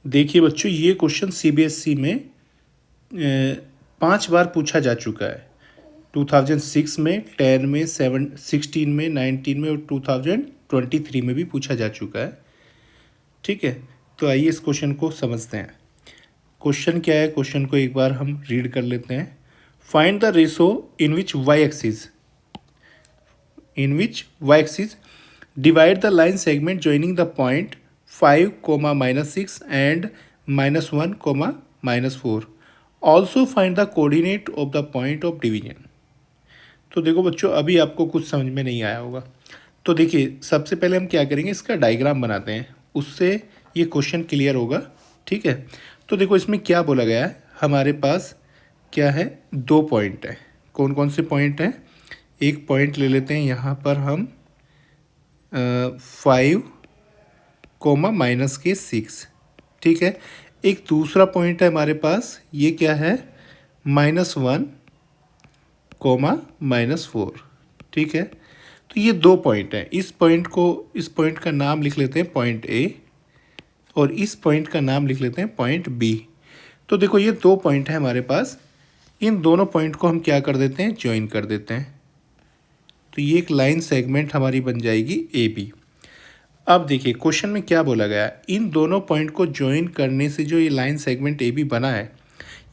देखिए बच्चों, ये क्वेश्चन सीबीएसई में 5 बार पूछा जा चुका है। 2006 में, 10 में, 16 में, 19 में और 2023 में भी पूछा जा चुका है। ठीक है, तो आइए इस क्वेश्चन को समझते हैं। क्वेश्चन क्या है, क्वेश्चन को एक बार हम रीड कर लेते हैं। Find the ratio in which Y axis divide the line segment joining the point 5, -6 and -1, -4. Also find the coordinate of the point of division. तो देखो बच्चों, अभी आपको कुछ समझ में नहीं आया होगा। तो देखिए, सबसे पहले हम क्या करेंगे, इसका डायग्राम बनाते हैं, उससे ये क्वेश्चन क्लियर होगा। ठीक है, तो देखो इसमें क्या बोला गया है। हमारे पास क्या है, 2 पॉइंट है। कौन कौन से पॉइंट हैं? एक पॉइंट ले लेते हैं यहाँ पर हम 5, -6। ठीक है, एक दूसरा पॉइंट है हमारे पास, ये क्या है, -1, -4। ठीक है, तो ये 2 पॉइंट हैं। इस पॉइंट का नाम लिख लेते हैं पॉइंट ए, और इस पॉइंट का नाम लिख लेते हैं पॉइंट बी। तो देखो, ये 2 पॉइंट है हमारे पास। इन दोनों पॉइंट को हम क्या कर देते हैं, ज्वाइन कर देते हैं। तो ये एक लाइन सेगमेंट हमारी बन जाएगी ए बी। अब देखिए क्वेश्चन में क्या बोला गया है, इन दोनों पॉइंट को ज्वाइन करने से जो ये लाइन सेगमेंट ए बी बना है,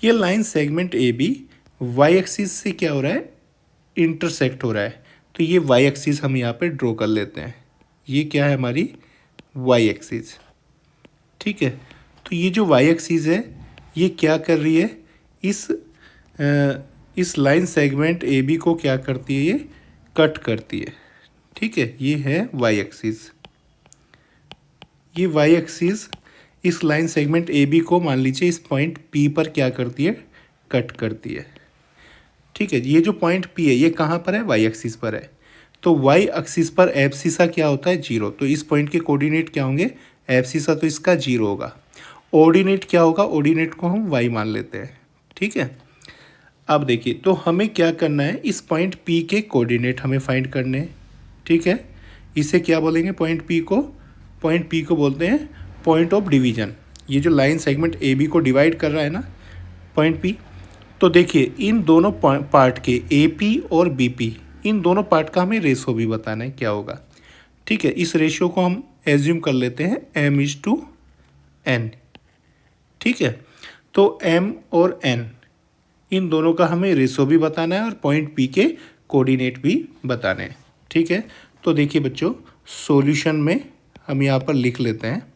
ये line segment A B Y axis से क्या हो रहा है, इंटरसेक्ट हो रहा है। तो ये वाई एक्सिस हम यहाँ पे ड्रॉ कर लेते हैं। ये क्या है, हमारी वाई एक्सिस। ठीक है, तो ये जो वाई एक्सिस है, ये क्या कर रही है, इस लाइन सेगमेंट ए बी को क्या करती है, ये कट करती है। ठीक है, ये है वाई एक्सिस। ये वाई एक्सिस इस लाइन सेगमेंट ए बी को मान लीजिए इस पॉइंट पी पर क्या करती है, कट करती है। ठीक है, ये जो पॉइंट पी है, ये कहाँ पर है, वाई एक्सिस पर है। तो वाई एक्सिस पर एब्सिसा क्या होता है, 0। तो इस पॉइंट के कोऑर्डिनेट क्या होंगे, एब्सिसा तो इसका 0 होगा। ऑर्डिनेट क्या होगा, ऑर्डिनेट को हम वाई मान लेते हैं। ठीक है, अब देखिए, तो हमें क्या करना है, इस पॉइंट पी के कोऑर्डिनेट हमें फाइंड करने हैं। ठीक है, इसे क्या बोलेंगे, पॉइंट पी को बोलते हैं पॉइंट ऑफ डिवीजन। ये जो लाइन सेगमेंट ए बी को डिवाइड कर रहा है ना, पॉइंट पी। तो देखिए, इन दोनों पार्ट के ए पी और बी पी, इन दोनों पार्ट का हमें रेशो भी बताना है क्या होगा। ठीक है, इस रेशियो को हम एज्यूम कर लेते हैं m/n। ठीक है, तो m और n, इन दोनों का हमें रेशो भी बताना है और पॉइंट पी के कोऑर्डिनेट भी बताने हैं। ठीक है, तो देखिए बच्चों, सॉल्यूशन में हम यहाँ पर लिख लेते हैं।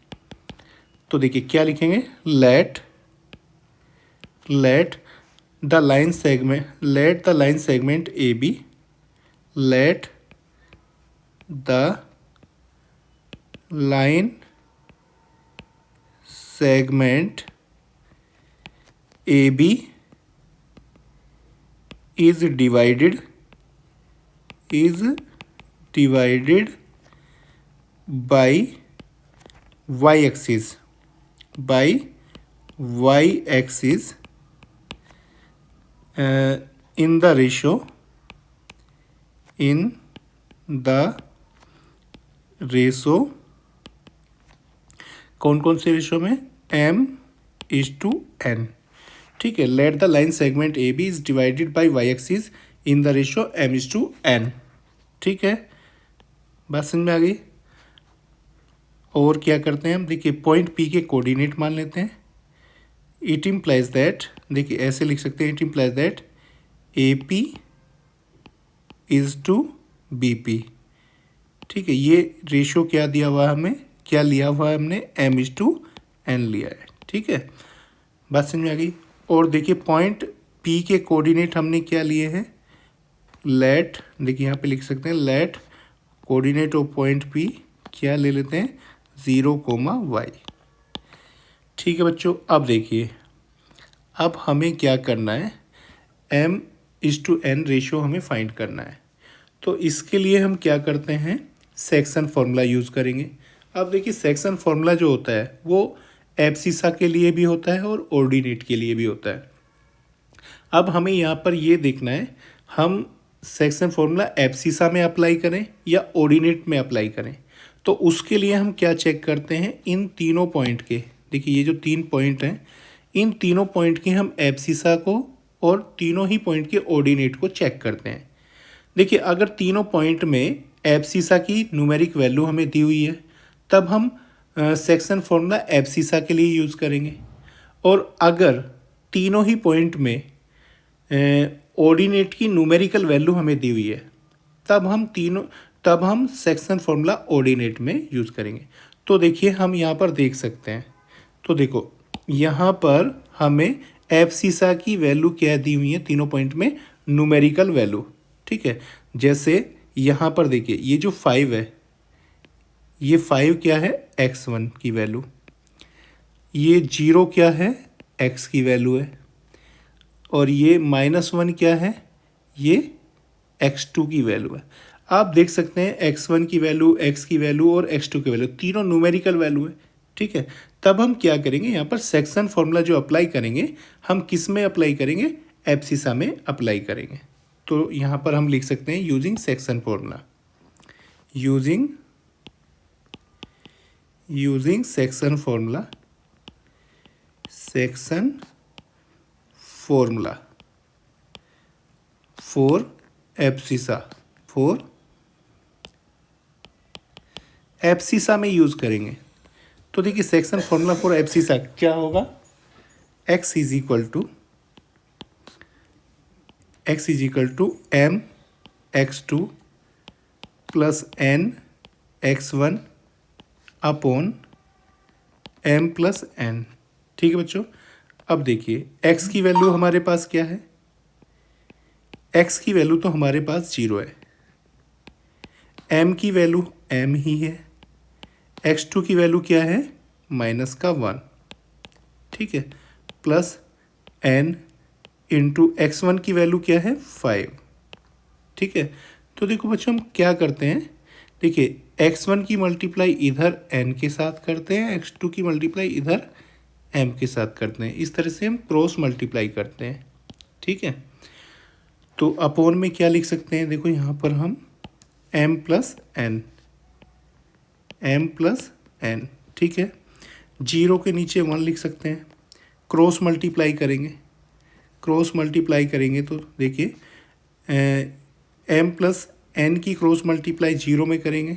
तो देखिए क्या लिखेंगे, let the line segment A B, let the line segment A B is divided by y-axis in the ratio कौन कौन से रेशो में, m/n। ठीक है, let the line segment A B is divided by Y axis in the ratio m/n। ठीक है, बात समझ में आ गई। और क्या करते हैं हम, देखिए पॉइंट पी के कोऑर्डिनेट मान लेते हैं। इट इम्प्लाइज दैट, देखिए ऐसे लिख सकते हैं, it implies that A P is to B P. ठीक है, ये रेशियो क्या दिया हुआ है हमें, क्या लिया हुआ है हमने, m/n लिया है। ठीक है, बात समझ में आ गई। और देखिए पॉइंट पी के कोऑर्डिनेट हमने क्या लिए हैं, लेट, देखिए यहाँ पे लिख सकते हैं, let coordinate of point P क्या ले लेते हैं, 0, y। ठीक है बच्चों, अब देखिए, अब हमें क्या करना है, m/n रेशियो हमें फाइंड करना है। तो इसके लिए हम क्या करते हैं, सेक्शन फॉर्मूला यूज़ करेंगे। अब देखिए, सेक्शन फॉर्मूला जो होता है वो एब्सिसा के लिए भी होता है और ऑर्डिनेट के लिए भी होता है। अब हमें यहाँ पर ये देखना है, हम सेक्शन फॉर्मूला एब्सिसा में अप्लाई करें या ऑर्डिनेट में अप्लाई करें। तो उसके लिए हम क्या चेक करते हैं, इन तीनों पॉइंट के, देखिए ये जो 3 पॉइंट हैं, इन तीनों पॉइंट की हम एब्सिसा को और तीनों ही पॉइंट के ऑर्डिनेट को चेक करते हैं। देखिए अगर तीनों पॉइंट में एब्सिसा की न्यूमेरिक वैल्यू हमें दी हुई है, तब हम सेक्शन फॉर्मूला एब्सिसा के लिए यूज़ करेंगे। और अगर तीनों ही पॉइंट में ऑर्डिनेट की न्यूमेरिकल वैल्यू हमें दी हुई है, तब हम सेक्शन फॉर्मूला ऑर्डिनेट में यूज़ करेंगे। तो देखिए हम यहाँ पर देख सकते हैं, तो देखो यहाँ पर हमें एब्सिसा की वैल्यू क्या दी हुई है, तीनों पॉइंट में न्यूमेरिकल वैल्यू, ठीक है। जैसे यहाँ पर देखिए ये जो 5 है, ये 5 क्या है, x1 की वैल्यू, ये 0 क्या है, x की वैल्यू है, और ये -1 क्या है, ये x2 की वैल्यू है। आप देख सकते हैं x1 की वैल्यू, x की वैल्यू और x2 की वैल्यू तीनों न्यूमेरिकल वैल्यू है, ठीक है। तब हम क्या करेंगे, यहाँ पर सेक्शन फॉर्मूला जो अप्लाई करेंगे, हम किस में अप्लाई करेंगे, एब्सिसा में अप्लाई करेंगे। तो यहाँ पर हम लिख सकते हैं using section formula, using section formula for abscissa में यूज़ करेंगे। तो देखिए सेक्शन फॉर्मूला फॉर एब्सिसा क्या होगा, x is equal to m x2 plus n x1 upon m plus n, ठीक है बच्चों। अब देखिए x की वैल्यू हमारे पास क्या है, x की वैल्यू तो हमारे पास 0 है, m की वैल्यू m ही है, x2 की वैल्यू क्या है, -1, ठीक है, प्लस n इंटू x1 की वैल्यू क्या है, 5, ठीक है। तो देखो बच्चों हम क्या करते हैं, देखिए x1 की मल्टीप्लाई इधर n के साथ करते हैं, x2 की मल्टीप्लाई इधर m के साथ करते हैं, इस तरह से हम क्रॉस मल्टीप्लाई करते हैं, ठीक है। तो अपोन में क्या लिख सकते हैं, देखो यहाँ पर हम m प्लस n, ठीक है। 0 के नीचे 1 लिख सकते हैं, क्रॉस मल्टीप्लाई करेंगे तो देखिए m प्लस n की क्रॉस मल्टीप्लाई 0 में करेंगे,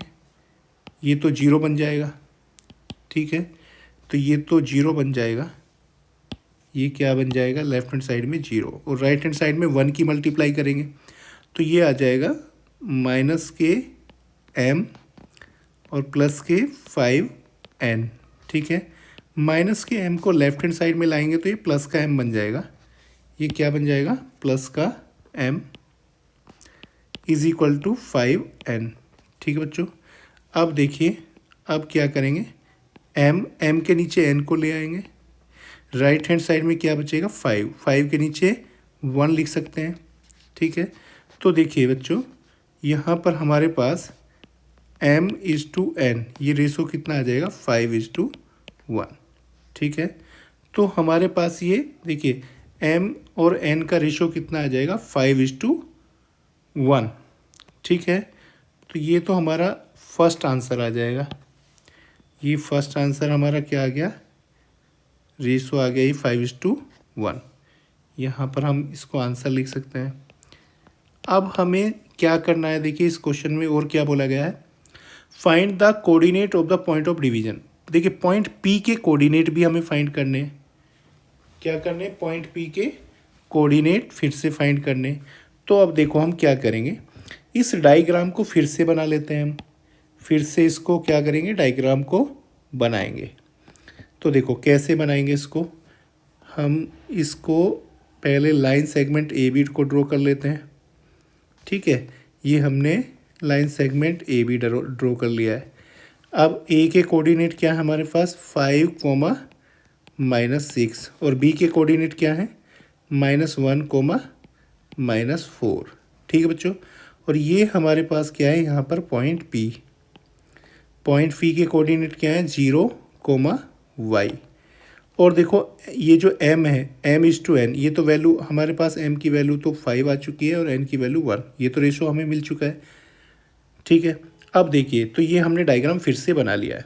ये तो 0 बन जाएगा, ठीक है। तो ये तो 0 बन जाएगा, ये क्या बन जाएगा, लेफ्ट हैंड साइड में 0 और राइट हैंड साइड में 1 की मल्टीप्लाई करेंगे तो ये आ जाएगा -m और +5n, ठीक है। -m को लेफ्ट हैंड साइड में लाएंगे तो ये +m बन जाएगा, ये क्या बन जाएगा, +m is equal to 5n, ठीक है बच्चों। अब देखिए अब क्या करेंगे, m के नीचे n को ले आएंगे, राइट हैंड साइड में क्या बचेगा, 5 के नीचे 1 लिख सकते हैं, ठीक है। तो देखिए बच्चों यहाँ पर हमारे पास m/n, ये रेशो कितना आ जाएगा, 5:1, ठीक है। तो हमारे पास ये देखिए m और n का रेशो कितना आ जाएगा, 5:1, ठीक है। तो ये तो हमारा फर्स्ट आंसर आ जाएगा, ये फर्स्ट आंसर हमारा क्या आ गया, रेशो आ गया ये 5:1, यहाँ पर हम इसको आंसर लिख सकते हैं। अब हमें क्या करना है, देखिए इस क्वेश्चन में और क्या बोला गया है, find the coordinate of the point of division. देखिए पॉइंट P के कोऑर्डिनेट भी हमें फाइंड करने हैं, क्या करने, पॉइंट P के कोऑर्डिनेट फिर से फाइंड करने। तो अब देखो हम क्या करेंगे, इस डायग्राम को फिर से बना लेते हैं, हम फिर से इसको क्या करेंगे, डायग्राम को बनाएंगे। तो देखो कैसे बनाएंगे इसको, हम इसको पहले लाइन सेगमेंट AB को ड्रॉ कर लेते हैं, ठीक है। ये हमने लाइन सेगमेंट AB ड्रॉ कर लिया है। अब A के कोऑर्डिनेट क्या है हमारे पास, 5, और B के कोऑर्डिनेट क्या है, -1, -4, ठीक है बच्चों। और ये हमारे पास क्या है, यहाँ पर पॉइंट P के कोऑर्डिनेट क्या है, 0, y। और देखो ये जो m है, m/n, ये तो वैल्यू हमारे पास m की वैल्यू तो 5 आ चुकी है और n की वैल्यू 1, ये तो रेशो हमें मिल चुका है, ठीक है। अब देखिए तो ये हमने डायग्राम फिर से बना लिया है।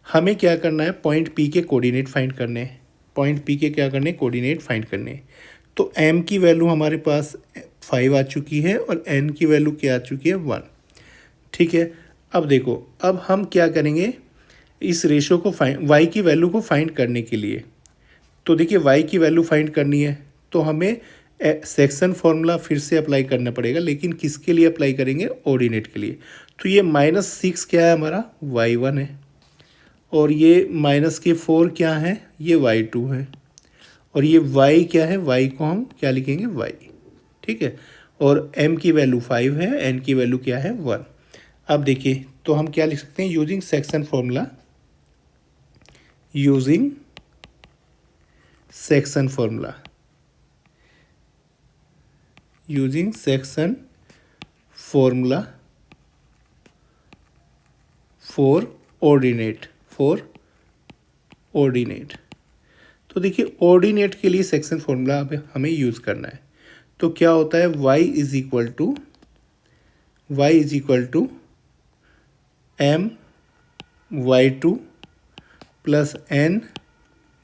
हमें क्या करना है, पॉइंट पी के कोऑर्डिनेट फाइंड करने हैं। पॉइंट पी के क्या करने, कोऑर्डिनेट फाइंड करने हैं। तो एम की वैल्यू हमारे पास 5 आ चुकी है और एन की वैल्यू क्या आ चुकी है, 1। ठीक है, अब देखो, अब हम क्या करेंगे, इस रेशो को फाइंड, वाई की वैल्यू को फाइंड करने के लिए, तो देखिए वाई की वैल्यू फाइंड करनी है तो हमें सेक्शन फॉर्मूला फिर से अप्लाई करना पड़ेगा, लेकिन किसके लिए अप्लाई करेंगे, ऑर्डिनेट के लिए। तो ये -6 क्या है हमारा, y1 है, और ये -4 क्या है, ये y2 है, और ये y क्या है, y को हम क्या लिखेंगे, y। ठीक है, और m की वैल्यू 5 है, n की वैल्यू क्या है, 1। अब देखिए, तो हम क्या लिख सकते हैं, using section formula, using section formula, using section formula for ordinate, तो देखिए ऑर्डिनेट के लिए सेक्शन फॉर्मूला अब हमें यूज़ करना है। तो क्या होता है, y is equal to my2 plus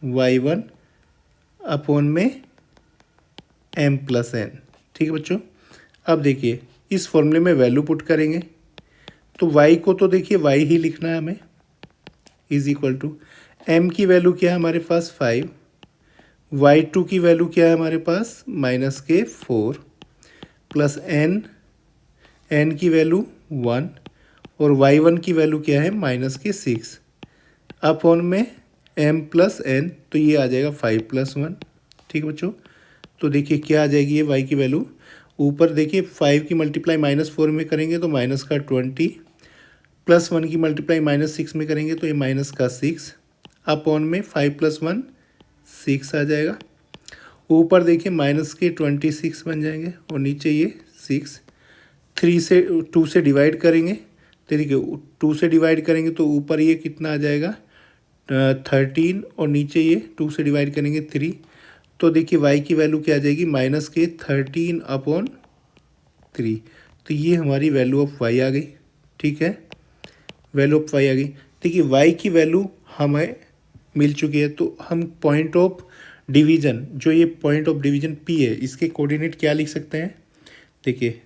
ny1 upon में m प्लस n। ठीक है बच्चों, अब देखिए इस फॉर्मूले में वैल्यू पुट करेंगे, तो y को तो देखिए y ही लिखना है हमें, इज इक्वल टू m की वैल्यू क्या है हमारे पास 5, y2 की वैल्यू क्या है हमारे पास -4 प्लस n की वैल्यू 1 और y1 की वैल्यू क्या है -6 अपॉन में m प्लस n, तो ये आ जाएगा 5 + 1। ठीक है बच्चों, तो देखिए क्या आ जाएगी ये y की वैल्यू, ऊपर देखिए 5 की मल्टीप्लाई -4 में करेंगे तो -20, प्लस 1 की मल्टीप्लाई -6 में करेंगे तो ये -6 अपॉन में 5 + 1 6 आ जाएगा। ऊपर देखिए -26 बन जाएंगे और नीचे ये 6। 2 से डिवाइड करेंगे तो देखिए 2 से डिवाइड करेंगे तो ऊपर ये कितना आ जाएगा 13 और नीचे ये 2 से डिवाइड करेंगे 3। तो देखिए y की वैल्यू क्या आ जाएगी, -13/3। तो ये हमारी वैल्यू ऑफ y आ गई। ठीक है, वैल्यू ऑफ y आ गई। देखिए y की वैल्यू हमें मिल चुकी है, तो हम पॉइंट ऑफ डिवीज़न, जो ये पॉइंट ऑफ डिवीज़न P है, इसके कोऑर्डिनेट क्या लिख सकते हैं, देखिए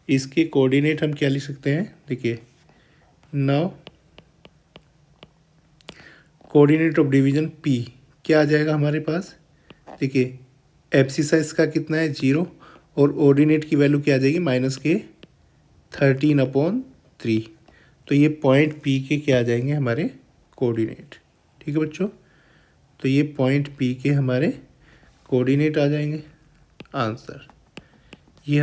इसके कोऑर्डिनेट हम क्या लिख सकते हैं, देखिए now coordinate of division P क्या आ जाएगा हमारे पास, देखिए एब्सिसा का कितना है 0 और ऑर्डिनेट की वैल्यू क्या आ जाएगी -13/3। तो ये पॉइंट P के क्या आ जाएंगे हमारे कोऑर्डिनेट। ठीक है बच्चों, तो ये पॉइंट P के हमारे कोऑर्डिनेट आ जाएंगे, आंसर।